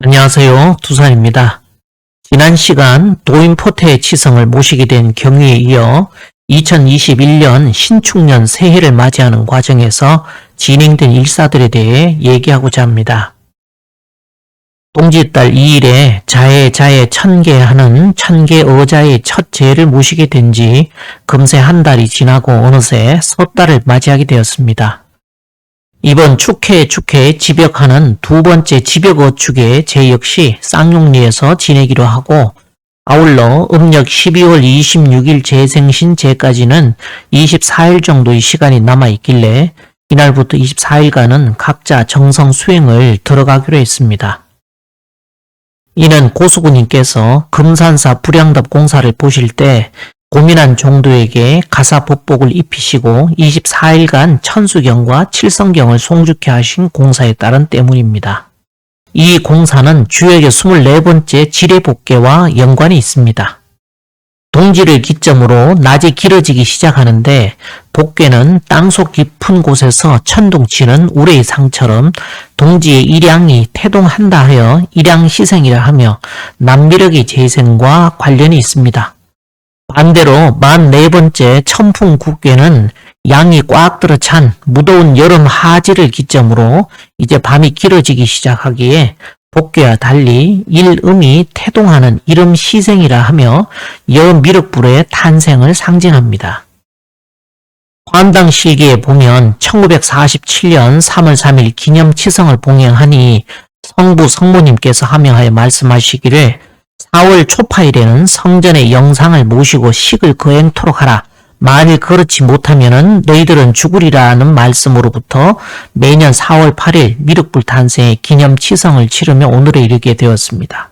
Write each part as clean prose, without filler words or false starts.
안녕하세요. 두산입니다. 지난 시간 도인포테의 치성을 모시게 된 경위에 이어 2021년 신축년 새해를 맞이하는 과정에서 진행된 일사들에 대해 얘기하고자 합니다. 동짓달 2일에 자해 천계하는 천계어자의 첫 제를 모시게 된 지 금세 한 달이 지나고 어느새 섣달을 맞이하게 되었습니다. 이번 축해에 집역하는 두 번째 집역어축의 제 역시 쌍용리에서 지내기로 하고, 아울러 음력 12월 26일 재생신 제까지는 24일 정도의 시간이 남아있길래 이날부터 24일간은 각자 정성 수행을 들어가기로 했습니다. 이는 고수부님께서 금산사 불양답 공사를 보실 때 고민한 종도에게 가사법복을 입히시고 24일간 천수경과 칠성경을 송죽해 하신 공사에 따른 때문입니다. 이 공사는 주역의 24번째 지례복계와 연관이 있습니다. 동지를 기점으로 낮이 길어지기 시작하는데, 복계는 땅속 깊은 곳에서 천둥치는 우레의 상처럼 동지의 일양이 태동한다 하여 일양시생이라 하며 남미력의 재생과 관련이 있습니다. 반대로 44번째 천풍국계는 양이 꽉 들어 찬 무더운 여름 하지를 기점으로 이제 밤이 길어지기 시작하기에 복계와 달리 일음이 태동하는 일음시생이라 하며 여미륵불의 탄생을 상징합니다. 환당실기에 보면 1947년 3월 3일 기념치성을 봉행하니 성부 성모님께서 하명하여 말씀하시기를 4월 초파일에는 성전의 영상을 모시고 식을 거행토록 하라. 만일 그렇지 못하면 너희들은 죽으리라는 말씀으로부터 매년 4월 8일 미륵불 탄생의 기념치성을 치르며 오늘에 이르게 되었습니다.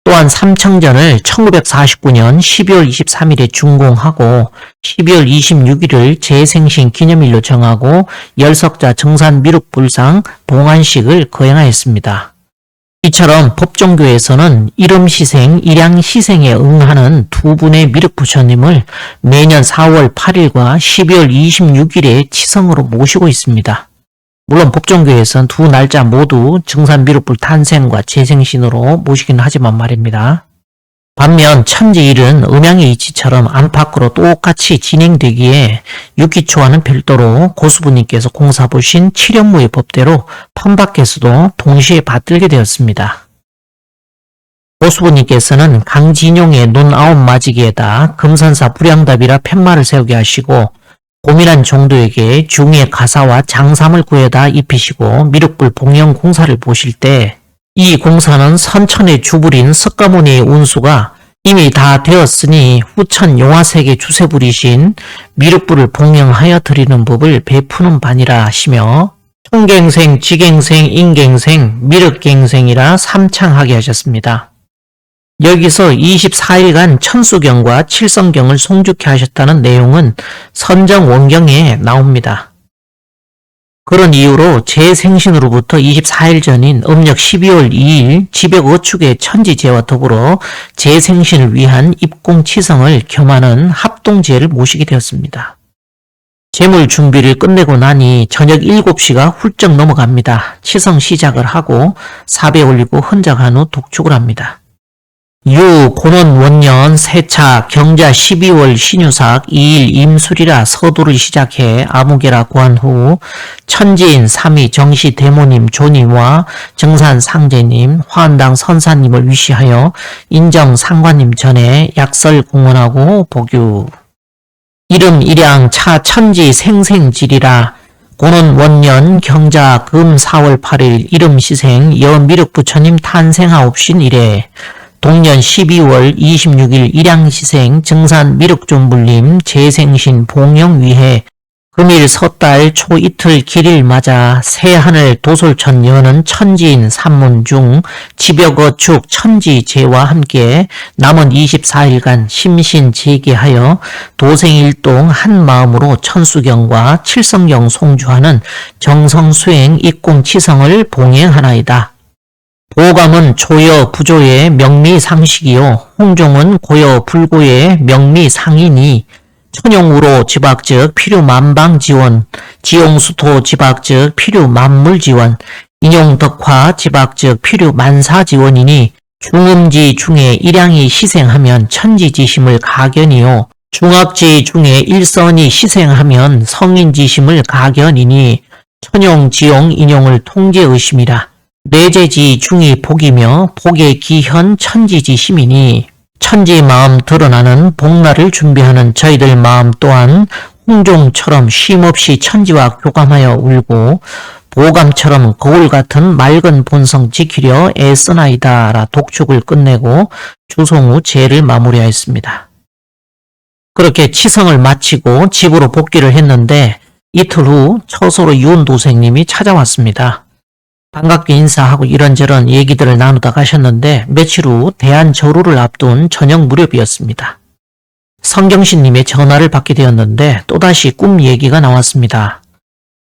또한 삼청전을 1949년 12월 23일에 준공하고 12월 26일을 재생신 기념일로 정하고 열석자 정산 미륵불상 봉안식을 거행하였습니다. 이처럼 법종교에서는 일음시생, 일양시생에 응하는 두 분의 미륵부처님을 매년 4월 8일과 12월 26일에 치성으로 모시고 있습니다. 물론 법종교에서는 두 날짜 모두 정산 미륵불 탄생과 재생신으로 모시긴 하지만 말입니다. 반면 천지일은 음양의 이치처럼 안팎으로 똑같이 진행되기에 육기초와는 별도로 고수부님께서 공사 보신 칠연무의 법대로 판밖에서도 동시에 받들게 되었습니다. 고수부님께서는 강진용의 논 9마지기에다 금산사 불양답이라 팻말을 세우게 하시고 고민한 종도에게 중의 가사와 장삼을 구해다 입히시고 미륵불 봉영 공사를 보실 때 이 공사는 선천의 주불인 석가모니의 운수가 이미 다 되었으니 후천 용화색의 주세불이신 미륵불을 봉영하여 드리는 법을 베푸는 바니라 하시며 총갱생, 지갱생, 인갱생, 미륵갱생이라 삼창하게 하셨습니다. 여기서 24일간 천수경과 칠성경을 송죽해 하셨다는 내용은 선정원경에 나옵니다. 그런 이유로 재생신으로부터 24일 전인 음력 12월 2일 집역어축의 천지제와 더불어 재생신을 위한 입공치성을 겸하는 합동제를 모시게 되었습니다. 제물 준비를 끝내고 나니 저녁 7시가 훌쩍 넘어갑니다. 치성 시작을 하고 사배 올리고 헌작한 후 독축을 합니다. 유 고논 원년 세차 경자 12월 신유삭 2일 임술이라 서두를 시작해 아무개라 구한 후 천지인 3위 정시 대모님 조님과 정산 상제님 화한당 선사님을 위시하여 인정 상관님 전에 약설 공언하고 복유. 이름 일양 차 천지 생생질이라 고논 원년 경자 금 4월 8일 이름 시생 여미륵부처님 탄생하옵신 이래 동년 12월 26일 일양시생 정산 미륵존불님 재생신 봉영위해 금일 섣달 초이틀 길일 맞아 새하늘 도솔천 여는 천지인 산문 중 집역어축 천지제와 함께 남은 24일간 심신재개하여 도생일동 한마음으로 천수경과 칠성경 송주하는 정성수행 입공치성을 봉행하나이다. 보감은 조여 부조의 명미상식이요 홍종은 고여 불고의 명미상이니 천용우로 지박즉 필요 만방지원, 지용수토 지박즉 필요 만물지원, 인용덕화 지박즉 필요 만사지원이니 중음지 중에 일양이 시생하면 천지지심을 가견이요 중악지 중에 일선이 시생하면 성인지심을 가견이니 천용지용 인용을 통제의심이라. 내재지 중이 복이며 복의 기현 천지지심이니 천지 마음 드러나는 복날을 준비하는 저희들 마음 또한 홍종처럼 쉼없이 천지와 교감하여 울고 보감처럼 거울 같은 맑은 본성 지키려 애쓰나이다 라 독축을 끝내고 주송 후 제를 마무리하였습니다. 그렇게 치성을 마치고 집으로 복귀를 했는데 이틀 후 처소로 유은도생님이 찾아왔습니다. 반갑게 인사하고 이런저런 얘기들을 나누다 가셨는데 며칠 후 대한절호를 앞둔 저녁 무렵이었습니다. 성경신님의 전화를 받게 되었는데 또다시 꿈 얘기가 나왔습니다.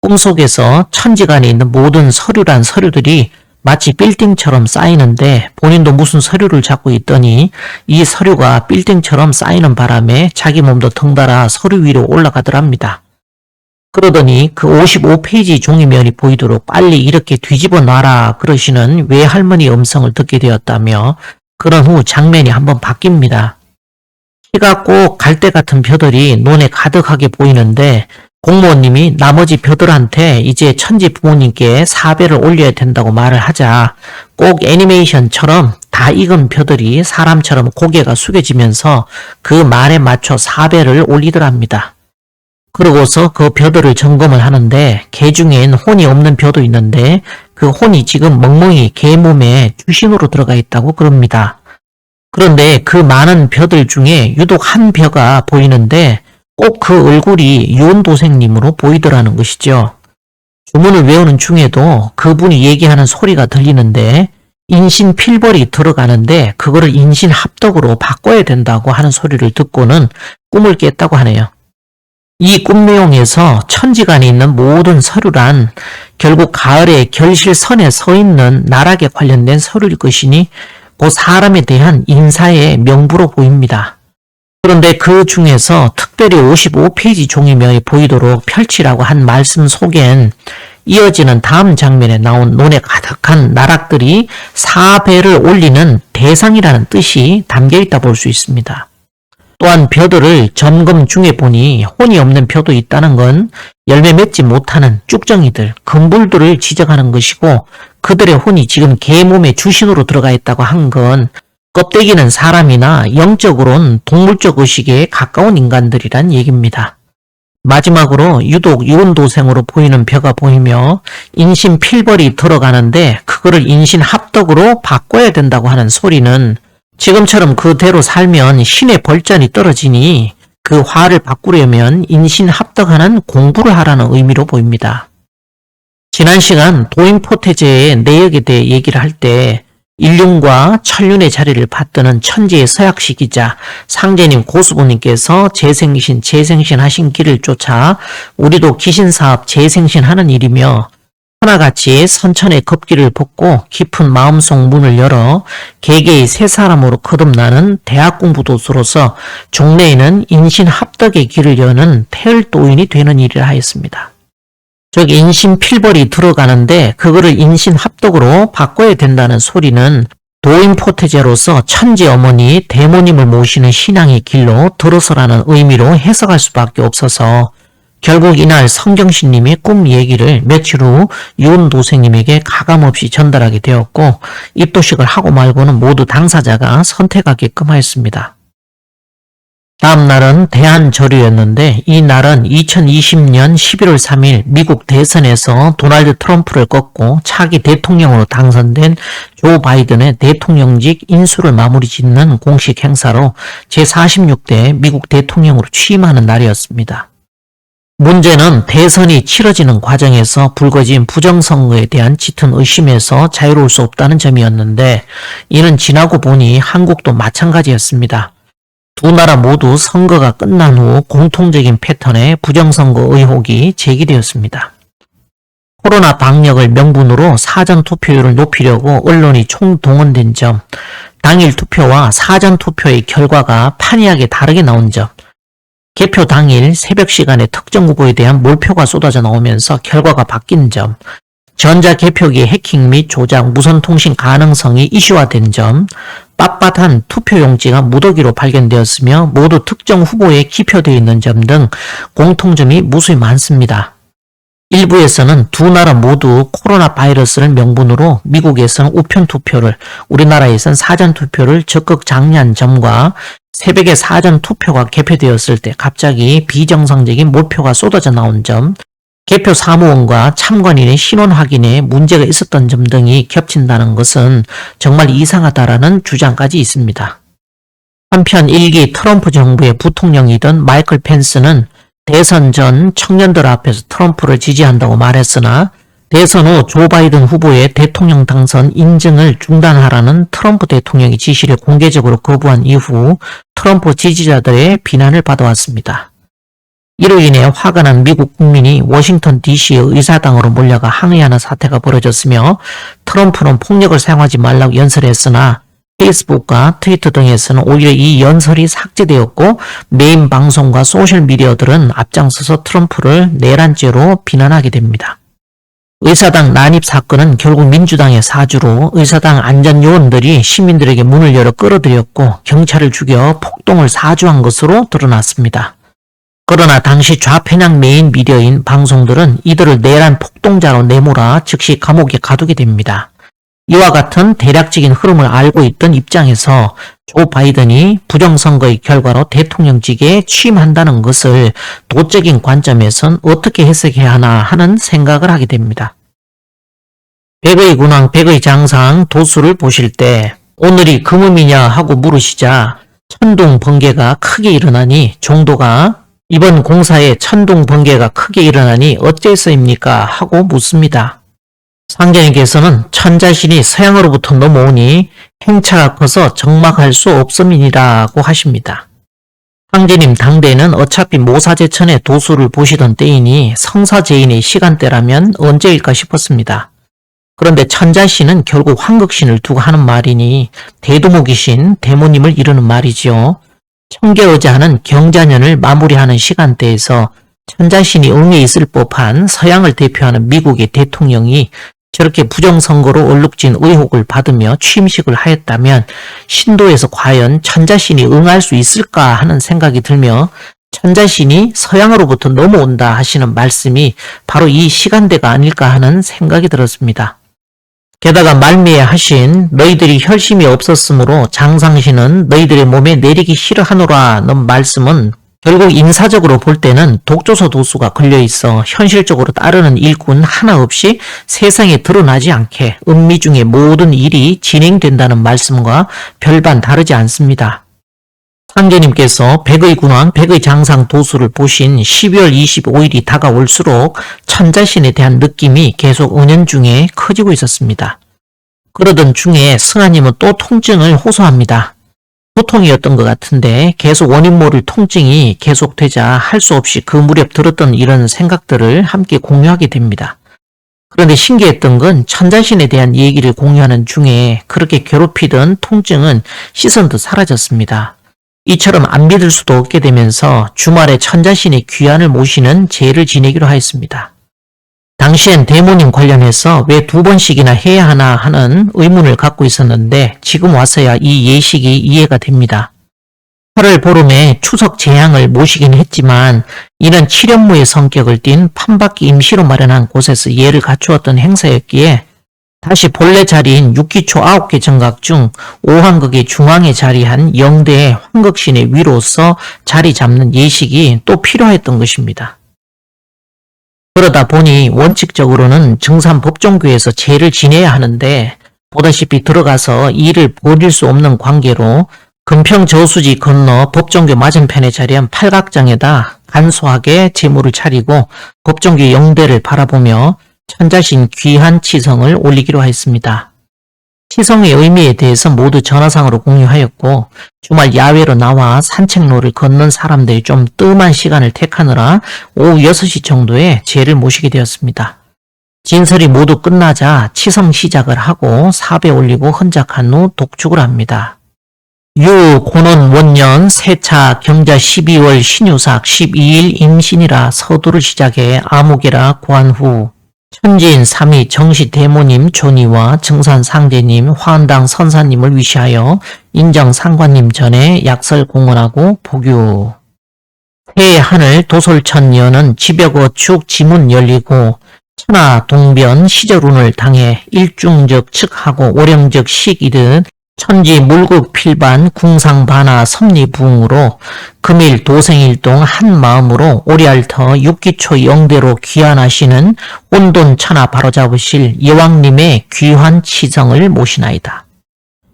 꿈속에서 천지간에 있는 모든 서류란 서류들이 마치 빌딩처럼 쌓이는데 본인도 무슨 서류를 잡고 있더니 이 서류가 빌딩처럼 쌓이는 바람에 자기 몸도 덩달아 서류 위로 올라가더랍니다. 그러더니 그 55페이지 종이면이 보이도록 빨리 이렇게 뒤집어 놔라 그러시는 외할머니 음성을 듣게 되었다며 그런 후 장면이 한번 바뀝니다. 키가 꼭 갈대 같은 벼들이 눈에 가득하게 보이는데 공무원님이 나머지 벼들한테 이제 천지 부모님께 사배를 올려야 된다고 말을 하자 꼭 애니메이션처럼 다 익은 벼들이 사람처럼 고개가 숙여지면서 그 말에 맞춰 사배를 올리더랍니다. 그러고서 그 벼들을 점검을 하는데 개 중엔 혼이 없는 벼도 있는데 그 혼이 지금 멍멍이 개 몸에 주신으로 들어가 있다고 그럽니다. 그런데 그 많은 벼들 중에 유독 한 벼가 보이는데 꼭 그 얼굴이 유은도생님으로 보이더라는 것이죠. 주문을 외우는 중에도 그분이 얘기하는 소리가 들리는데 인신필벌이 들어가는데 그거를 인신합덕으로 바꿔야 된다고 하는 소리를 듣고는 꿈을 깼다고 하네요. 이 꿈 내용에서 천지간에 있는 모든 서류란 결국 가을에 결실선에 서 있는 나락에 관련된 서류일 것이니 그 사람에 대한 인사의 명부로 보입니다. 그런데 그 중에서 특별히 55페이지 종이면이 보이도록 펼치라고 한 말씀 속엔 이어지는 다음 장면에 나온 논에 가득한 나락들이 사배를 올리는 대상이라는 뜻이 담겨있다 볼 수 있습니다. 또한 벼들을 점검 중에 보니 혼이 없는 벼도 있다는 건 열매 맺지 못하는 쭉정이들, 금불들을 지적하는 것이고 그들의 혼이 지금 개 몸에 주신으로 들어가 있다고 한 건 껍데기는 사람이나 영적으론 동물적 의식에 가까운 인간들이란 얘기입니다. 마지막으로 유독 유은도생으로 보이는 벼가 보이며 인신필벌이 들어가는데 그거를 인신합덕으로 바꿔야 된다고 하는 소리는 지금처럼 그대로 살면 신의 벌전이 떨어지니 그 화를 바꾸려면 인신합덕하는 공부를 하라는 의미로 보입니다. 지난 시간 도인포태제의 내역에 대해 얘기를 할 때 인륜과 천륜의 자리를 받드는 천지의 서약시기자 상제님 고수부님께서 재생신 하신 길을 쫓아 우리도 귀신사업 재생신하는 일이며 하나같이 선천의 겁기를 벗고 깊은 마음속 문을 열어 개개의 새 사람으로 거듭나는 대학공부도수로서 종래에는 인신합덕의 길을 여는 태을도인이 되는 일이라 하였습니다. 즉 인신필벌이 들어가는데 그거를 인신합덕으로 바꿔야 된다는 소리는 도인포태제로서 천지어머니 대모님을 모시는 신앙의 길로 들어서라는 의미로 해석할 수밖에 없어서 결국 이날 성경신님이 꿈 얘기를 며칠 후 유은도생님에게 가감없이 전달하게 되었고 입도식을 하고 말고는 모두 당사자가 선택하게끔 하였습니다. 다음 날은 대한절유였는데 이 날은 2020년 11월 3일 미국 대선에서 도널드 트럼프를 꺾고 차기 대통령으로 당선된 조 바이든의 대통령직 인수를 마무리 짓는 공식 행사로 제46대 미국 대통령으로 취임하는 날이었습니다. 문제는 대선이 치러지는 과정에서 불거진 부정선거에 대한 짙은 의심에서 자유로울 수 없다는 점이었는데 이는 지나고 보니 한국도 마찬가지였습니다. 두 나라 모두 선거가 끝난 후 공통적인 패턴의 부정선거 의혹이 제기되었습니다. 코로나 방역을 명분으로 사전투표율을 높이려고 언론이 총동원된 점, 당일 투표와 사전투표의 결과가 판이하게 다르게 나온 점, 개표 당일 새벽 시간에 특정 후보에 대한 몰표가 쏟아져 나오면서 결과가 바뀐 점, 전자개표기 해킹 및 조작, 무선통신 가능성이 이슈화된 점, 빳빳한 투표용지가 무더기로 발견되었으며 모두 특정 후보에 기표되어 있는 점 등 공통점이 무수히 많습니다. 일부에서는 두 나라 모두 코로나 바이러스를 명분으로 미국에서는 우편 투표를, 우리나라에서는 사전 투표를 적극 장려한 점과 새벽에 사전 투표가 개표되었을 때 갑자기 비정상적인 몰표가 쏟아져 나온 점, 개표 사무원과 참관인의 신원 확인에 문제가 있었던 점 등이 겹친다는 것은 정말 이상하다라는 주장까지 있습니다. 한편 1기 트럼프 정부의 부통령이던 마이클 펜스는 대선 전 청년들 앞에서 트럼프를 지지한다고 말했으나 대선 후 조 바이든 후보의 대통령 당선 인증을 중단하라는 트럼프 대통령의 지시를 공개적으로 거부한 이후 트럼프 지지자들의 비난을 받아왔습니다. 이로 인해 화가 난 미국 국민이 워싱턴 DC의 의사당으로 몰려가 항의하는 사태가 벌어졌으며 트럼프는 폭력을 사용하지 말라고 연설했으나 페이스북과 트위터 등에서는 오히려 이 연설이 삭제되었고 메인 방송과 소셜미디어들은 앞장서서 트럼프를 내란죄로 비난하게 됩니다. 의사당 난입 사건은 결국 민주당의 사주로 의사당 안전요원들이 시민들에게 문을 열어 끌어들였고 경찰을 죽여 폭동을 사주한 것으로 드러났습니다. 그러나 당시 좌편향 메인 미디어인 방송들은 이들을 내란 폭동자로 내몰아 즉시 감옥에 가두게 됩니다. 이와 같은 대략적인 흐름을 알고 있던 입장에서 조 바이든이 부정선거의 결과로 대통령직에 취임한다는 것을 도적인 관점에선 어떻게 해석해야 하나 하는 생각을 하게 됩니다. 백의 군왕, 백의 장상 도수를 보실 때 오늘이 금음이냐 하고 물으시자 천둥 번개가 크게 일어나니 종도가 이번 공사에 천둥 번개가 크게 일어나니 어째서입니까? 하고 묻습니다. 상제님께서는 천자신이 서양으로부터 넘어오니 행차가 커서 적막할 수 없음이니라고 하십니다. 상제님 당대에는 어차피 모사제천의 도수를 보시던 때이니 성사제인의 시간대라면 언제일까 싶었습니다. 그런데 천자신은 결국 황극신을 두고 하는 말이니 대두목이신 대모님을 이르는 말이지요. 청계의자하는 경자년을 마무리하는 시간대에서 천자신이 응해 있을 법한 서양을 대표하는 미국의 대통령이 저렇게 부정선거로 얼룩진 의혹을 받으며 취임식을 하였다면 신도에서 과연 천자신이 응할 수 있을까 하는 생각이 들며 천자신이 서양으로부터 넘어온다 하시는 말씀이 바로 이 시간대가 아닐까 하는 생각이 들었습니다. 게다가 말미에 하신 너희들이 혈심이 없었으므로 장상신은 너희들의 몸에 내리기 싫어하노라는 말씀은 결국 인사적으로 볼 때는 독조서 도수가 걸려있어 현실적으로 따르는 일꾼 하나 없이 세상에 드러나지 않게 음미 중에 모든 일이 진행된다는 말씀과 별반 다르지 않습니다. 상제님께서 백의 군왕, 백의 장상 도수를 보신 12월 25일이 다가올수록 천자신에 대한 느낌이 계속 은연중에 커지고 있었습니다. 그러던 중에 승하님은 또 통증을 호소합니다. 소통이었던 것 같은데 계속 원인 모를 통증이 계속되자 할 수 없이 그 무렵 들었던 이런 생각들을 함께 공유하게 됩니다. 그런데 신기했던 건 천자신에 대한 얘기를 공유하는 중에 그렇게 괴롭히던 통증은 씻은 듯 사라졌습니다. 이처럼 안 믿을 수도 없게 되면서 주말에 천자신의 귀환을 모시는 제를 지내기로 하였습니다. 당시엔 대모님 관련해서 왜 2번씩이나 해야 하나 하는 의문을 갖고 있었는데 지금 와서야 이 예식이 이해가 됩니다. 8월 보름에 추석 제향을 모시긴 했지만 이는 7연무의 성격을 띤 판박기 임시로 마련한 곳에서 예를 갖추었던 행사였기에 다시 본래 자리인 6기초 9개 정각 중 5환극의 중앙에 자리한 영대의 환극신의 위로서 자리 잡는 예식이 또 필요했던 것입니다. 그러다 보니 원칙적으로는 증산법종교에서 제를 지내야 하는데 보다시피 들어가서 일을 벌일 수 없는 관계로 금평저수지 건너 법종교 맞은편에 자리한 팔각장에다 간소하게 제물을 차리고 법종교 영대를 바라보며 천자신 귀한 치성을 올리기로 하였습니다. 치성의 의미에 대해서 모두 전화상으로 공유하였고 주말 야외로 나와 산책로를 걷는 사람들이 좀 뜸한 시간을 택하느라 오후 6시 정도에 제를 모시게 되었습니다. 진설이 모두 끝나자 치성 시작을 하고 사배 올리고 헌작한 후 독축을 합니다. 유 고논 원년 세차 경자 12월 신유삭 12일 임신이라 서두를 시작해 아무개라 고한 후 천지인 3위 정시대모님 존의와 증산상제님, 화원당 선사님을 위시하여 인정상관님 전에 약설 공언하고 복유. 해의 하늘 도솔천 여는 지벽어축 지문 열리고 천하 동변 시절운을 당해 일중적 측하고 오령적 식이듯 천지 물국 필반 궁상반하 섭리부응으로 금일 도생일동 한마음으로 오리알터 육기초 영대로 귀환하시는 혼돈천하 바로잡으실 여왕님의 귀환 치성을 모시나이다.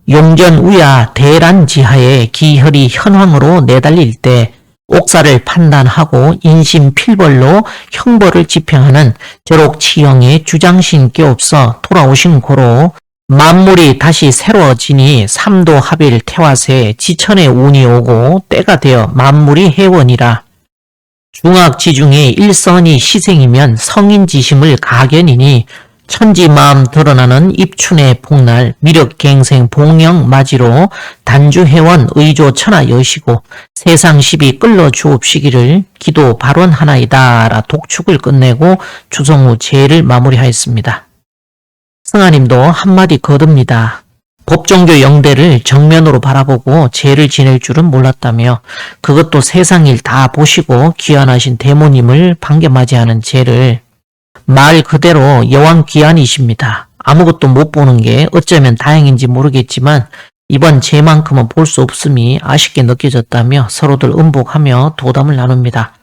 용전 우야 대란지하에 기혈이 현황으로 내달릴 때 옥사를 판단하고 인심필벌로 형벌을 집행하는 저록치영의 주장신께 없어 돌아오신 고로 만물이 다시 새로워지니 삼도합일 태화세 지천의 운이 오고 때가 되어 만물이 해원이라. 중학지중의 일선이 시생이면 성인지심을 가견이니 천지마음 드러나는 입춘의 복날 미륵갱생 봉영 맞이로 단주회원 의조 천하 여시고 세상십이 끌러주옵시기를 기도 발언하나이다 라 독축을 끝내고 주성후 제를 마무리하였습니다. 승하님도 한마디 거듭니다. 법종교 영대를 정면으로 바라보고 제를 지낼 줄은 몰랐다며 그것도 세상일 다 보시고 귀환하신 대모님을 반겨맞이하는 제를 말 그대로 여왕 귀환이십니다. 아무것도 못 보는 게 어쩌면 다행인지 모르겠지만 이번 제만큼은 볼 수 없음이 아쉽게 느껴졌다며 서로들 음복하며 도담을 나눕니다.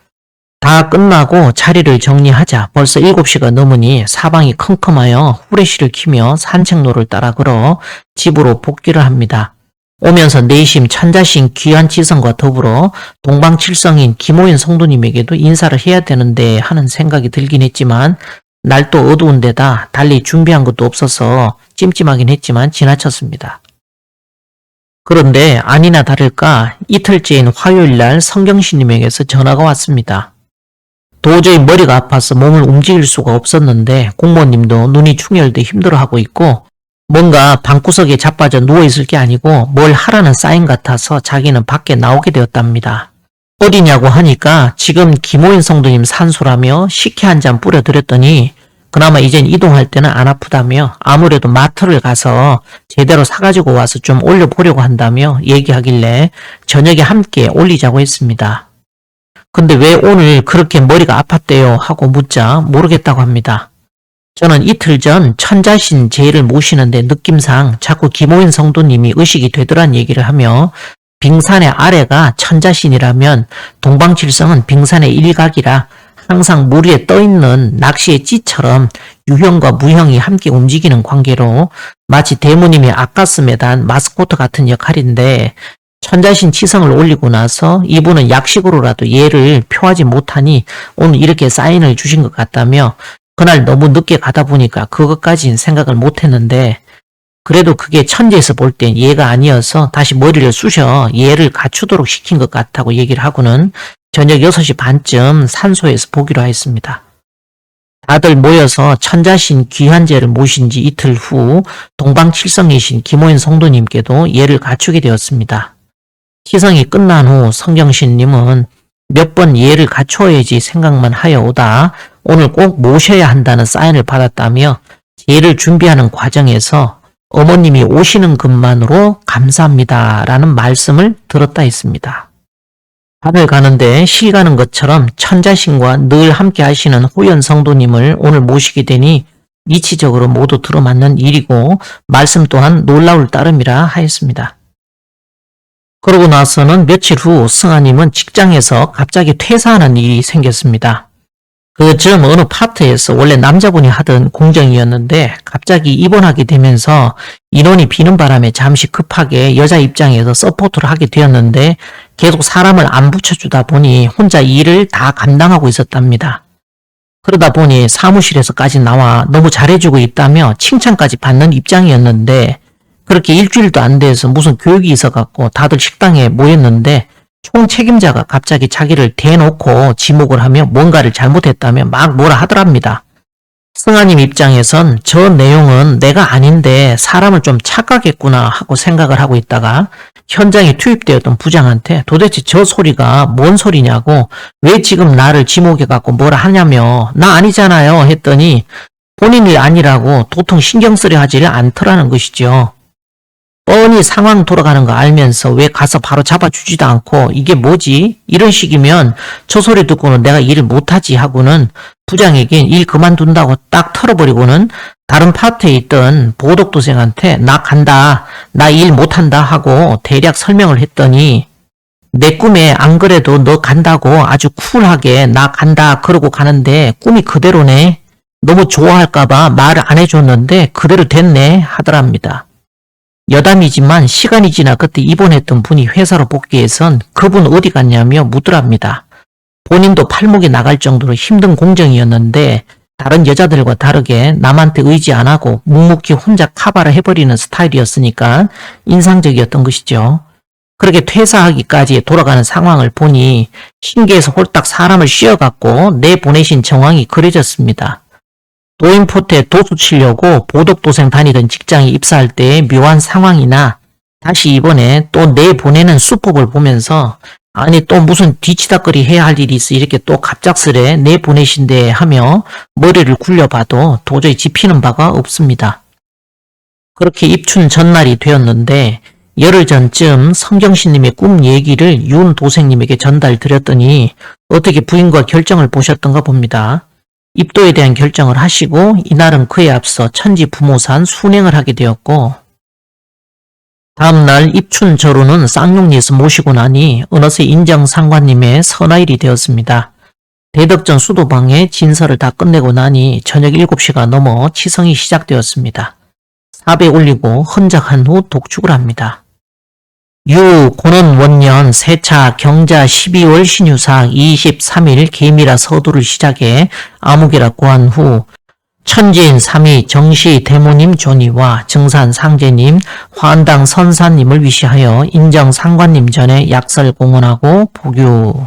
다 끝나고 자리를 정리하자 벌써 7시가 넘으니 사방이 컴컴하여 후레쉬를 키며 산책로를 따라 걸어 집으로 복귀를 합니다. 오면서 내심 천자신 귀환치성과 더불어 동방칠성인 김호인 성도님에게도 인사를 해야 되는데 하는 생각이 들긴 했지만 날도 어두운 데다 달리 준비한 것도 없어서 찜찜하긴 했지만 지나쳤습니다. 그런데 아니나 다를까 이틀째인 화요일날 성경신님에게서 전화가 왔습니다. 도저히 머리가 아파서 몸을 움직일 수가 없었는데 공무원님도 눈이 충혈돼 힘들어하고 있고 뭔가 방구석에 자빠져 누워있을 게 아니고 뭘 하라는 사인 같아서 자기는 밖에 나오게 되었답니다. 어디냐고 하니까 지금 김호인 성도님 산소라며 식혜 한 잔 뿌려드렸더니 그나마 이젠 이동할 때는 안 아프다며 아무래도 마트를 가서 제대로 사가지고 와서 좀 올려보려고 한다며 얘기하길래 저녁에 함께 올리자고 했습니다. 근데 왜 오늘 그렇게 머리가 아팠대요 하고 묻자 모르겠다고 합니다. 저는 이틀 전 천자신 제를 모시는데 느낌상 자꾸 김호인 성도님이 의식이 되더란 얘기를 하며 빙산의 아래가 천자신이라면 동방칠성은 빙산의 일각이라 항상 물 위에 떠있는 낚시의 찌처럼 유형과 무형이 함께 움직이는 관계로 마치 대모님이 앞가슴에 단 마스코트 같은 역할인데 천자신 치성을 올리고 나서 이분은 약식으로라도 예를 표하지 못하니 오늘 이렇게 사인을 주신 것 같다며 그날 너무 늦게 가다 보니까 그것까지는 생각을 못했는데 그래도 그게 천재에서 볼 땐 예가 아니어서 다시 머리를 쑤셔 예를 갖추도록 시킨 것 같다고 얘기를 하고는 저녁 6시 반쯤 산소에서 보기로 했습니다. 다들 모여서 천자신 귀환제를 모신 지 이틀 후 동방칠성이신 김호인 성도님께도 예를 갖추게 되었습니다. 치성이 끝난 후 성경신님은 몇 번 예를 갖추어야지 생각만 하여 오다 오늘 꼭 모셔야 한다는 사인을 받았다며 예를 준비하는 과정에서 어머님이 오시는 것만으로 감사합니다 라는 말씀을 들었다 했습니다. 하늘 가는데 실 가는 것처럼 천자신과 늘 함께 하시는 호연 성도님을 오늘 모시게 되니 이치적으로 모두 들어맞는 일이고 말씀 또한 놀라울 따름이라 하였습니다. 그러고 나서는 며칠 후 승하님은 직장에서 갑자기 퇴사하는 일이 생겼습니다. 그쯤 어느 파트에서 원래 남자분이 하던 공정이었는데 갑자기 입원하게 되면서 인원이 비는 바람에 잠시 급하게 여자 입장에서 서포트를 하게 되었는데 계속 사람을 안 붙여주다 보니 혼자 일을 다 감당하고 있었답니다. 그러다 보니 사무실에서까지 나와 너무 잘해주고 있다며 칭찬까지 받는 입장이었는데 그렇게 일주일도 안 돼서 무슨 교육이 있어갖고 다들 식당에 모였는데 총 책임자가 갑자기 자기를 대놓고 지목을 하며 뭔가를 잘못했다며 막 뭐라 하더랍니다. 승하님 입장에선 저 내용은 내가 아닌데 사람을 좀 착각했구나 하고 생각을 하고 있다가 현장에 투입되었던 부장한테 도대체 저 소리가 뭔 소리냐고 왜 지금 나를 지목해갖고 뭐라 하냐며 나 아니잖아요 했더니 본인 일 아니라고 도통 신경 쓰려 하지를 않더라는 것이죠. 뻔히 상황 돌아가는 거 알면서 왜 가서 바로 잡아주지도 않고 이게 뭐지? 이런 식이면 저 소리 듣고는 내가 일을 못하지 하고는 부장에게 일 그만둔다고 딱 털어버리고는 다른 파트에 있던 보독도생한테 나 간다, 나 일 못한다 하고 대략 설명을 했더니 내 꿈에 안 그래도 너 간다고 아주 쿨하게 나 간다 그러고 가는데 꿈이 그대로네. 너무 좋아할까봐 말을 안 해줬는데 그대로 됐네 하더랍니다. 여담이지만 시간이 지나 그때 입원했던 분이 회사로 복귀해선 그분 어디 갔냐며 묻더랍니다. 본인도 팔목이 나갈 정도로 힘든 공정이었는데 다른 여자들과 다르게 남한테 의지 안 하고 묵묵히 혼자 카바를 해버리는 스타일이었으니까 인상적이었던 것이죠. 그렇게 퇴사하기까지 돌아가는 상황을 보니 신기해서 홀딱 사람을 씌워갖고 내보내신 정황이 그려졌습니다. 도인포트에 도수 치려고 보독도생 다니던 직장에 입사할 때의 묘한 상황이나 다시 이번에 또 내보내는 수법을 보면서 아니 또 무슨 뒤치다거리 해야 할 일이 있어 이렇게 또 갑작스레 내보내신대 하며 머리를 굴려봐도 도저히 짚히는 바가 없습니다. 그렇게 입춘 전날이 되었는데 열흘 전쯤 성경신님의 꿈 얘기를 윤 도생님에게 전달드렸더니 어떻게 부인과 결정을 보셨던가 봅니다. 입도에 대한 결정을 하시고 이날은 그에 앞서 천지 부모산 순행을 하게 되었고 다음날 입춘절호는 쌍용리에서 모시고 나니 어느새 인정상관님의 선화일이 되었습니다. 대덕전 수도방에 진설을 다 끝내고 나니 저녁 7시가 넘어 치성이 시작되었습니다. 사배 올리고 헌작한 후 독축을 합니다. 유 고는 원년 세차 경자 12월 신유상 23일 계미라 서두를 시작해 아무개라 고한 후 천지인 3위 정시 대모님 존이와 증산 상제님 화안당 선사님을 위시하여 인정 상관님 전에 약설 공언하고 복유.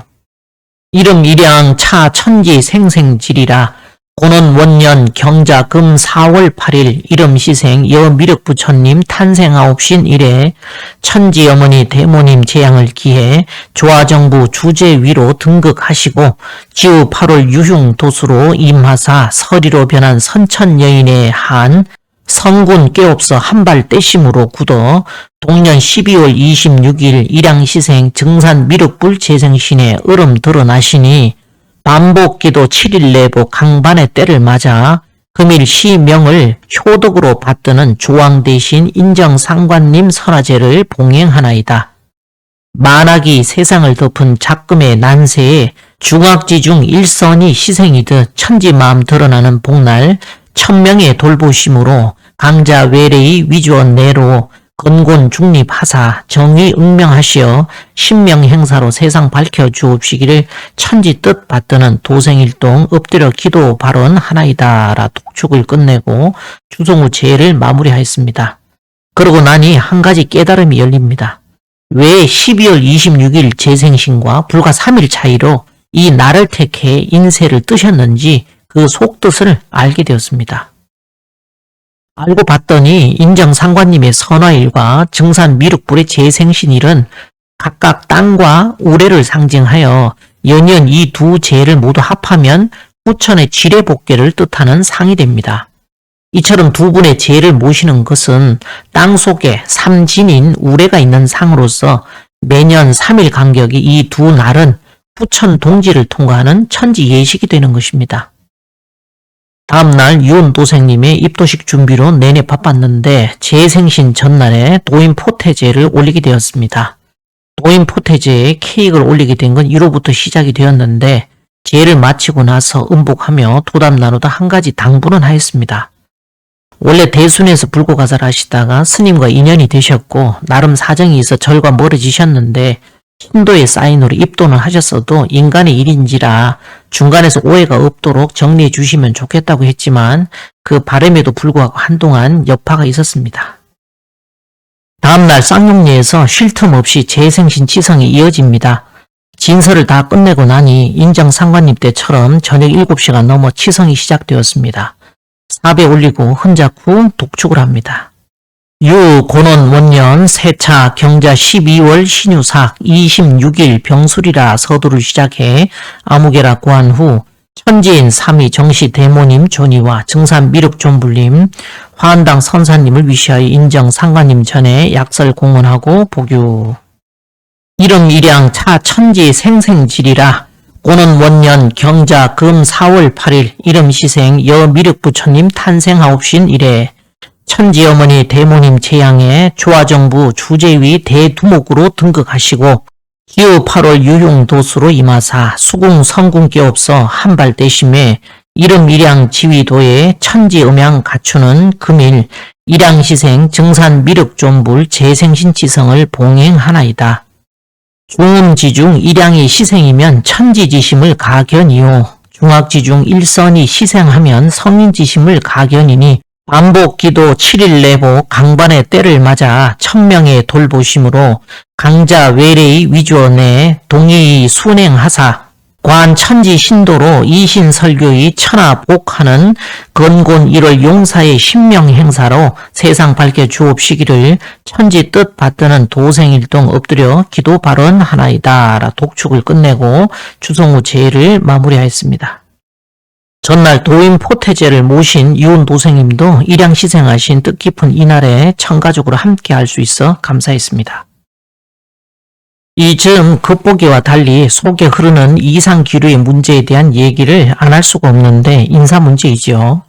이름 일양 차 천지 생생지리라 고는 원년 경자 금 4월 8일 이름 시생 여미륵부처님 탄생 9신 이래 천지 어머니 대모님 재양을 기해 조화정부 주제 위로 등극하시고 지우 8월 유흉 도수로 임하사 서리로 변한 선천 여인의 한 성군 깨없어 한발 떼심으로 굳어 동년 12월 26일 일양시생 증산 미륵불 재생신에 얼음 드러나시니 반복기도 7일 내복 강반의 때를 맞아 금일 시명을 효덕으로 받드는 조왕 대신 인정상관님 선화제를 봉행하나이다. 만악이 세상을 덮은 작금의 난세에 중악지 중 일선이 희생이듯 천지마음 드러나는 복날 천명의 돌보심으로 강자 외래의 위주원 내로 건곤 중립하사 정의 응명하시어 신명행사로 세상 밝혀주옵시기를 천지 뜻 받드는 도생일동 엎드려 기도 발언 하나이다라 독축을 끝내고 주송 후 제를 마무리하였습니다. 그러고 나니 한 가지 깨달음이 열립니다. 왜 12월 26일 재생신과 불과 3일 차이로 이 날을 택해 인세를 뜨셨는지 그 속뜻을 알게 되었습니다. 알고 봤더니 인정상관님의 선화일과 증산 미륵불의 재생신일은 각각 땅과 우레를 상징하여 연연 이 두 재를 모두 합하면 후천의 지례복계를 뜻하는 상이 됩니다. 이처럼 두 분의 재를 모시는 것은 땅 속에 삼진인 우레가 있는 상으로서 매년 3일 간격이 이 두 날은 후천 동지를 통과하는 천지 예식이 되는 것입니다. 다음날 유은도생님의 입도식 준비로 내내 바빴는데 재생신 전날에 도인포태제를 올리게 되었습니다. 도인포태제에 케이크를 올리게 된 건 1호부터 시작이 되었는데 제를 마치고 나서 음복하며 도담 나누다 한 가지 당부는 하였습니다. 원래 대순에서 불고가사를 하시다가 스님과 인연이 되셨고 나름 사정이 있어 절과 멀어지셨는데 신도의 사인으로 입도는 하셨어도 인간의 일인지라 중간에서 오해가 없도록 정리해 주시면 좋겠다고 했지만 그 바람에도 불구하고 한동안 여파가 있었습니다. 다음날 쌍용리에서 쉴 틈 없이 재생신 치성이 이어집니다. 진설을 다 끝내고 나니 인정상관님 때처럼 저녁 7시가 넘어 치성이 시작되었습니다. 사배 올리고 헌작 후 독축을 합니다. 유 고는 원년 세차 경자 12월 신유삭 26일 병술이라 서두를 시작해 아무개라 고한 후 천지인 3위 정시 대모님 존이와 증산 미륵존불님, 화한당 선사님을 위시하여 인정 상관님 전에 약설 공언하고 복유. 이름 일양 차 천지 생생지리라. 오는 원년 경자 금 4월 8일 이름 시생 여 미륵부처님 탄생하옵신 이래 천지어머니 대모님 재양에 조화정부 주재위 대두목으로 등극하시고 기후 8월 유흉도수로 임하사 수궁 성군께 없어 한발대심에 이름 일양 지위도에 천지음양 갖추는 금일 일양시생 증산 미륵존불 재생신치성을 봉행하나이다. 중음지중 일양이 시생이면 천지지심을 가견이요. 중학지중 일선이 시생하면 성인지심을 가견이니 반복기도 7일 내보 강반의 때를 맞아 천명의 돌보심으로 강자 외래의 위주어 내 동의 순행하사 관 천지 신도로 이신설교의 천하복하는 건곤 1월 용사의 신명 행사로 세상 밝게 주옵시기를 천지 뜻 받드는 도생일동 엎드려 기도 발언하나이다 라 독축을 끝내고 추성후 제를 마무리하였습니다. 전날 도인 포태제를 모신 이혼 도생님도 일양 시생하신 뜻깊은 이날에 천가족으로 함께 할 수 있어 감사했습니다. 이 즈음 겉보기와 달리 속에 흐르는 이상기류의 문제에 대한 얘기를 안 할 수가 없는데 인사 문제이죠.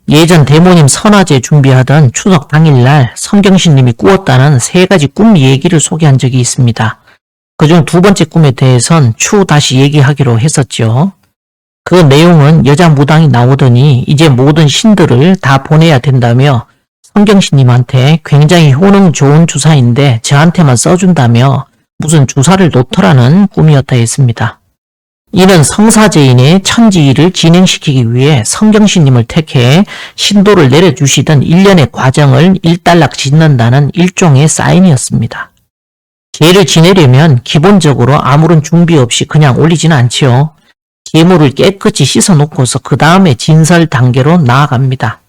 예전 대모님 선화제 준비하던 추석 당일날 성경신님이 꾸었다는 3가지 꿈 얘기를 소개한 적이 있습니다. 그중 2번째 꿈에 대해선 추후 다시 얘기하기로 했었죠. 그 내용은 여자 무당이 나오더니 이제 모든 신들을 다 보내야 된다며 성경신님한테 굉장히 효능 좋은 주사인데 저한테만 써준다며 무슨 주사를 놓더라는 꿈이었다 했습니다. 이는 성사제인의 천지일을 진행시키기 위해 성경신님을 택해 신도를 내려주시던 일련의 과정을 일단락 짓는다는 일종의 사인이었습니다. 제를 지내려면 기본적으로 아무런 준비 없이 그냥 올리지는 않지요. 재물을 깨끗이 씻어놓고서 그 다음에 진설 단계로 나아갑니다.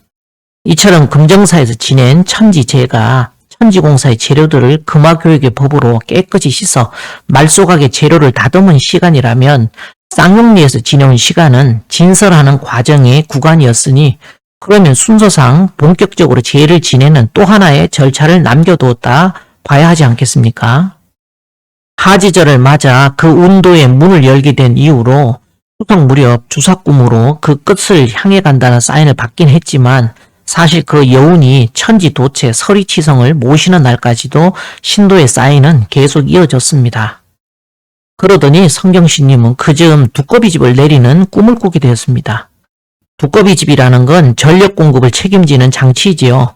이처럼 금정사에서 지낸 천지제가 천지공사의 재료들을 금화교육의 법으로 깨끗이 씻어 말소각의 재료를 다듬은 시간이라면 쌍용리에서 지내온 시간은 진설하는 과정의 구간이었으니 그러면 순서상 본격적으로 제를 지내는 또 하나의 절차를 남겨두었다 봐야 하지 않겠습니까? 하지절을 맞아 그 운도의 문을 열게 된 이후로 추석 무렵 주사꿈으로 그 끝을 향해 간다는 사인을 받긴 했지만 사실 그 여운이 천지도체 서리치성을 모시는 날까지도 신도의 사인은 계속 이어졌습니다. 그러더니 성경신님은 그즈음 두꺼비집을 내리는 꿈을 꾸게 되었습니다. 두꺼비집이라는 건 전력 공급을 책임지는 장치이지요.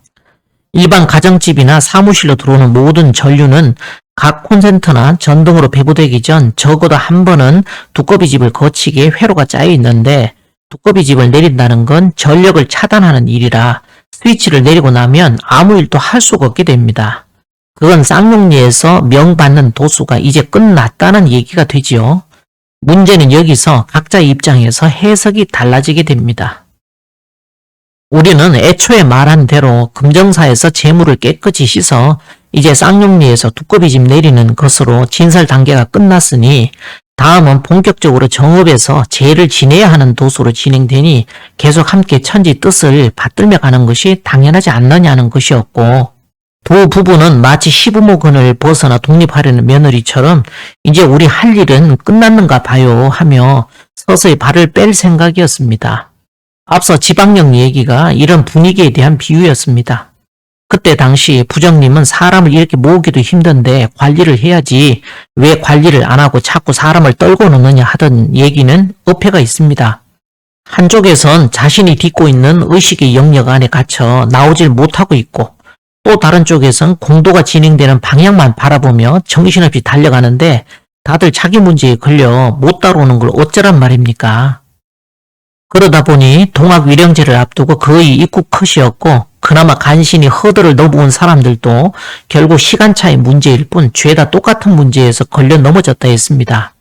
일반 가정집이나 사무실로 들어오는 모든 전류는 각 콘센트나 전등으로 배부되기 전 적어도 한 번은 두꺼비집을 거치기에 회로가 짜여 있는데 두꺼비집을 내린다는 건 전력을 차단하는 일이라 스위치를 내리고 나면 아무 일도 할 수가 없게 됩니다. 그건 쌍용리에서 명받는 도수가 이제 끝났다는 얘기가 되지요. 문제는 여기서 각자의 입장에서 해석이 달라지게 됩니다. 우리는 애초에 말한 대로 금정사에서 재물을 깨끗이 씻어 이제 쌍용리에서 두꺼비집 내리는 것으로 진설 단계가 끝났으니 다음은 본격적으로 정업에서 제를 지내야 하는 도수로 진행되니 계속 함께 천지 뜻을 받들며 가는 것이 당연하지 않느냐는 것이었고 두 부부는 마치 시부모근을 벗어나 독립하려는 며느리처럼 이제 우리 할 일은 끝났는가 봐요 하며 서서히 발을 뺄 생각이었습니다. 앞서 지방령 얘기가 이런 분위기에 대한 비유였습니다. 그때 당시 부정님은 사람을 이렇게 모으기도 힘든데 관리를 해야지 왜 관리를 안 하고 자꾸 사람을 떨고 노느냐 하던 얘기는 어폐가 있습니다. 한쪽에선 자신이 딛고 있는 의식의 영역 안에 갇혀 나오질 못하고 있고 또 다른 쪽에선 공도가 진행되는 방향만 바라보며 정신없이 달려가는데 다들 자기 문제에 걸려 못 따라오는 걸 어쩌란 말입니까? 그러다 보니 동학위령제를 앞두고 거의 입국 컷이었고 그나마 간신히 허들을 넘어온 사람들도 결국 시간차의 문제일 뿐 죄다 똑같은 문제에서 걸려 넘어졌다 했습니다.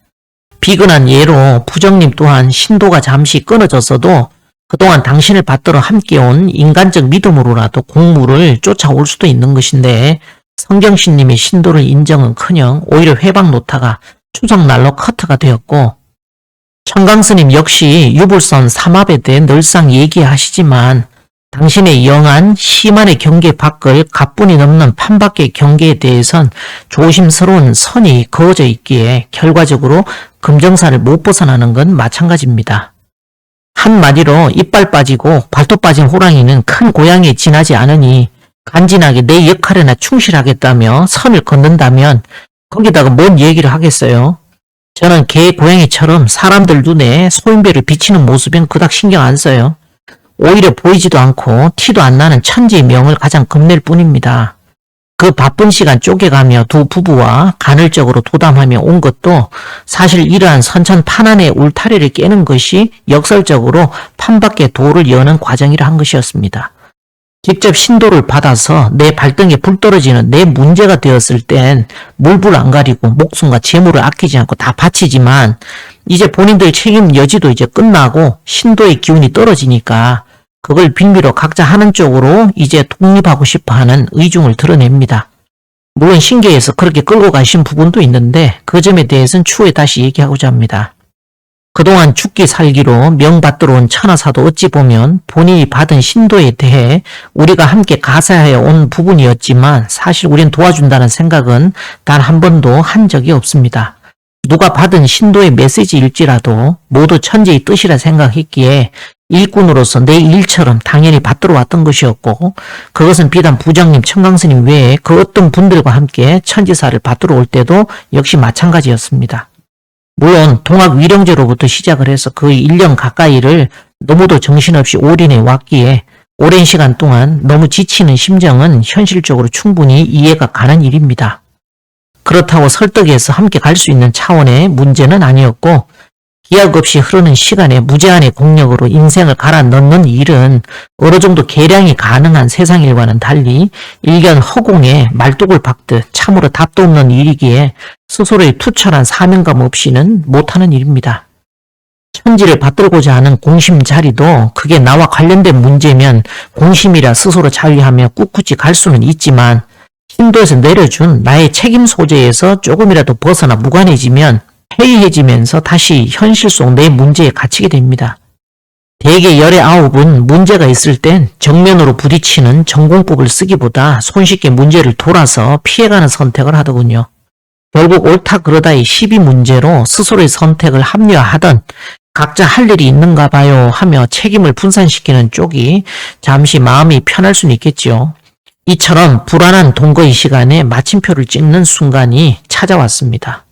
비근한 예로 부정님 또한 신도가 잠시 끊어졌어도 그동안 당신을 받들어 함께 온 인간적 믿음으로라도 공무를 쫓아올 수도 있는 것인데 성경신님의 신도를 인정은커녕 오히려 회방 놓다가 추석날로 커트가 되었고 청강스님 역시 유불선 삼합에 대해 늘상 얘기하시지만 당신의 영한 시만의 경계 밖을 가뿐히 넘는 판밖의 경계에 대해선 조심스러운 선이 그어져 있기에 결과적으로 금정사를 못 벗어나는 건 마찬가지입니다. 한마디로 이빨 빠지고 발톱 빠진 호랑이는 큰 고양이에 지나지 않으니 간지나게 내 역할에나 충실하겠다며 선을 걷는다면 거기다가 뭔 얘기를 하겠어요. 저는 개 고양이처럼 사람들 눈에 소인배를 비치는 모습엔 그닥 신경 안 써요. 오히려 보이지도 않고 티도 안 나는 천지의 명을 가장 겁낼 뿐입니다. 그 바쁜 시간 쪼개가며 두 부부와 간헐적으로 도담하며 온 것도 사실 이러한 선천 판안의 울타리를 깨는 것이 역설적으로 판밖의 도를 여는 과정이라 한 것이었습니다. 직접 신도를 받아서 내 발등에 불 떨어지는 내 문제가 되었을 땐 물불 안 가리고 목숨과 재물을 아끼지 않고 다 바치지만 이제 본인들 책임 여지도 이제 끝나고 신도의 기운이 떨어지니까 그걸 빌미로 각자 하는 쪽으로 이제 독립하고 싶어하는 의중을 드러냅니다. 물론 신계에서 그렇게 끌고 가신 부분도 있는데 그 점에 대해서는 추후에 다시 얘기하고자 합니다. 그동안 죽기 살기로 명받들어 온 천하사도 어찌 보면 본인이 받은 신도에 대해 우리가 함께 가사하여 온 부분이었지만 사실 우린 도와준다는 생각은 단 한 번도 한 적이 없습니다. 누가 받은 신도의 메시지일지라도 모두 천지의 뜻이라 생각했기에 일꾼으로서 내 일처럼 당연히 받들어 왔던 것이었고 그것은 비단 부장님, 청강스님 외에 그 어떤 분들과 함께 천지사를 받들어 올 때도 역시 마찬가지였습니다. 물론 동학위령제로부터 시작을 해서 거의 1년 가까이를 너무도 정신없이 올인해 왔기에 오랜 시간 동안 너무 지치는 심정은 현실적으로 충분히 이해가 가는 일입니다. 그렇다고 설득해서 함께 갈 수 있는 차원의 문제는 아니었고 기약 없이 흐르는 시간에 무제한의 공력으로 인생을 갈아 넣는 일은 어느 정도 계량이 가능한 세상 일과는 달리 일견 허공에 말뚝을 박듯 참으로 답도 없는 일이기에 스스로의 투철한 사명감 없이는 못하는 일입니다. 천지를 받들고자 하는 공심 자리도 그게 나와 관련된 문제면 공심이라 스스로 자위하며 꿋꿋이 갈 수는 있지만 신도에서 내려준 나의 책임 소재에서 조금이라도 벗어나 무관해지면 해이해지면서 다시 현실 속 내 문제에 갇히게 됩니다. 대개 열의 아홉은 문제가 있을 땐 정면으로 부딪히는 전공법을 쓰기보다 손쉽게 문제를 돌아서 피해가는 선택을 하더군요. 결국 옳다 그러다의 12문제로 스스로의 선택을 합리화하던 각자 할 일이 있는가 봐요 하며 책임을 분산시키는 쪽이 잠시 마음이 편할 수는 있겠죠. 이처럼 불안한 동거의 시간에 마침표를 찍는 순간이 찾아왔습니다.